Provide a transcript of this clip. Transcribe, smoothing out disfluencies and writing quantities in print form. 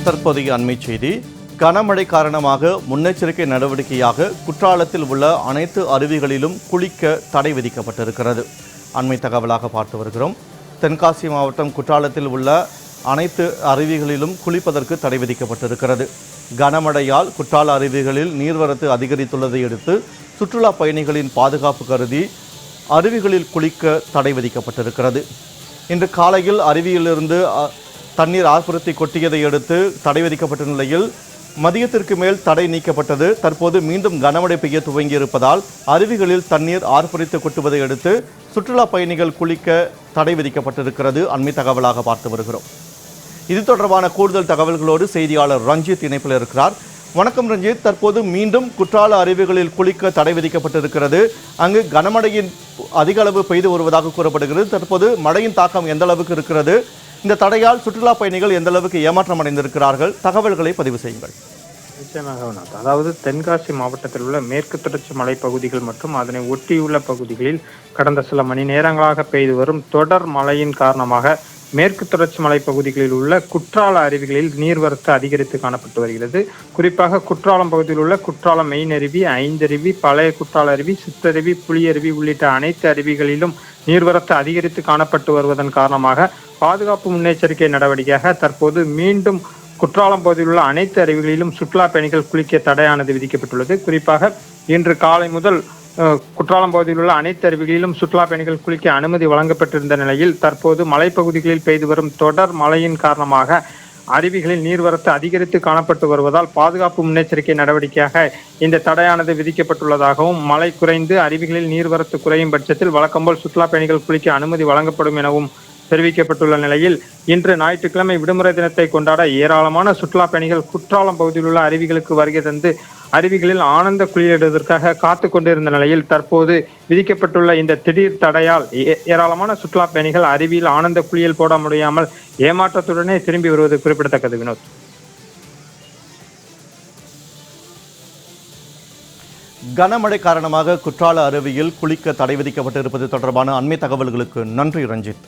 தற்போதைய அண்மை செய்தி. கனமழை காரணமாக முன்னெச்சரிக்கை நடவடிக்கையாக குற்றாலத்தில் உள்ள அனைத்து அருவிகளிலும் குளிக்க தடை விதிக்கப்பட்டிருக்கிறது. அண்மை தகவலாக பார்த்து வருகிறோம். தென்காசி மாவட்டம் குற்றாலத்தில் உள்ள அனைத்து அருவிகளிலும் குளிப்பதற்கு தடை விதிக்கப்பட்டிருக்கிறது. கனமழையால் குற்றால அருவிகளில் நீர்வரத்து அதிகரித்துள்ளதை அடுத்து சுற்றுலா பயணிகளின் பாதுகாப்பு கருதி அருவிகளில் குளிக்க தடை விதிக்கப்பட்டிருக்கிறது. இன்று காலையில் அருவியிலிருந்து தண்ணீர் ஆர்ப்பரித்து கொட்டியதை அடுத்து தடை விதிக்கப்பட்ட நிலையில் மதியத்திற்கு மேல் தடை நீக்கப்பட்டது. தற்போது மீண்டும் கனமழை பெய்ய துவங்கியிருப்பதால் அருவிகளில் தண்ணீர் ஆர்ப்பரித்து கொட்டுவதை அடுத்து சுற்றுலா பயணிகள் குளிக்க தடை விதிக்கப்பட்டிருக்கிறது. அண்மை தகவலாக பார்த்து வருகிறோம். இது தொடர்பான கூடுதல் தகவல்களோடு செய்தியாளர் ரஞ்சித் இணைப்பில் இருக்கிறார். வணக்கம் ரஞ்சித். தற்போது மீண்டும் குற்றால அருவிகளில் குளிக்க தடை விதிக்கப்பட்டிருக்கிறது. அங்கு கனமழையின் அதிக அளவு பெய்து வருவதாக கூறப்படுகிறது. தற்போது மழையின் தாக்கம் எந்த அளவுக்கு இருக்கிறது? இந்த தடையால் சுற்றுலா பயணிகள் எந்த அளவுக்கு ஏமாற்றம் அடைந்திருக்கிறார்கள்? தகவல்களை பதிவு செய்யுங்கள். நிச்சயமாக. அதாவது தென்காசி மாவட்டத்தில் உள்ள மேற்கு தொடர்ச்சி மலைப்பகுதிகள் மற்றும் அதனை ஒட்டியுள்ள பகுதிகளில் கடந்த சில மணி நேரங்களாக பெய்து வரும் தொடர் மழையின் காரணமாக மேற்கு தொடர்ச்சி மலைப்பகுதிகளில் உள்ள குற்றால அருவிகளில் நீர்வரத்து அதிகரித்து காணப்பட்டு வருகிறது. குறிப்பாக குற்றாலம் பகுதியில் உள்ள குற்றாலம் மெயின் அருவி, ஐந்தருவி, பழைய குற்றால அருவி, சிற்றருவி, புலியருவி உள்ளிட்ட அனைத்து அருவிகளிலும் நீர்வரத்து அதிகரித்து காணப்பட்டு வருவதன் காரணமாக பாதுகாப்பு முன்னெச்சரிக்கை நடவடிக்கையாக தற்போது மீண்டும் குற்றாலம் பகுதியில் உள்ள அனைத்து அருவிகளிலும் சுற்றுலா பயணிகள் குளிக்க தடையானது விதிக்கப்பட்டுள்ளது. குறிப்பாக இன்று காலை முதல் குற்றாலம் பகுதியில் உள்ள அனைத்து அருவிகளிலும் சுற்றுலா பயணிகள் குளிக்க அனுமதி வழங்கப்பட்டிருந்த நிலையில் தற்போது மலைப்பகுதிகளில் பெய்து வரும் தொடர் மழையின் காரணமாக அருவிகளில் நீர்வரத்து அதிகரித்து காணப்பட்டு வருவதால் பாதுகாப்பு முன்னெச்சரிக்கை நடவடிக்கையாக இந்த தடையானது விதிக்கப்பட்டுள்ளதாகவும், மழை குறைந்து அருவிகளில் நீர்வரத்து குறையும் பட்சத்தில் வழக்கம்போல் சுற்றுலா பயணிகள் குளிக்க அனுமதி வழங்கப்படும் எனவும் தெரிவிக்கப்பட்டுள்ள நிலையில் இன்று ஞாயிற்றுக்கிழமை விடுமுறை தினத்தை கொண்டாட ஏராளமான சுற்றுலா பயணிகள் குற்றாலம் பகுதியில் உள்ள அருவிகளுக்கு வருகை தந்து அருவிகளில் ஆனந்த குளியலிடுவதற்காக காத்து கொண்டிருந்த நிலையில் தற்போது விதிக்கப்பட்டுள்ள இந்த திடீர் தடையால் ஏராளமான சுற்றுலா பயணிகள் அருவியில் ஆனந்த குளியல் போட முடியாமல் ஏமாற்றத்துடனே திரும்பி வருவது குறிப்பிடத்தக்கது. வினோத். கனமழை காரணமாக குற்றால அருவியில் குளிக்க தடை விதிக்கப்பட்டிருப்பது தொடர்பான அண்மை தகவல்களுக்கு நன்றி ரஞ்சித்.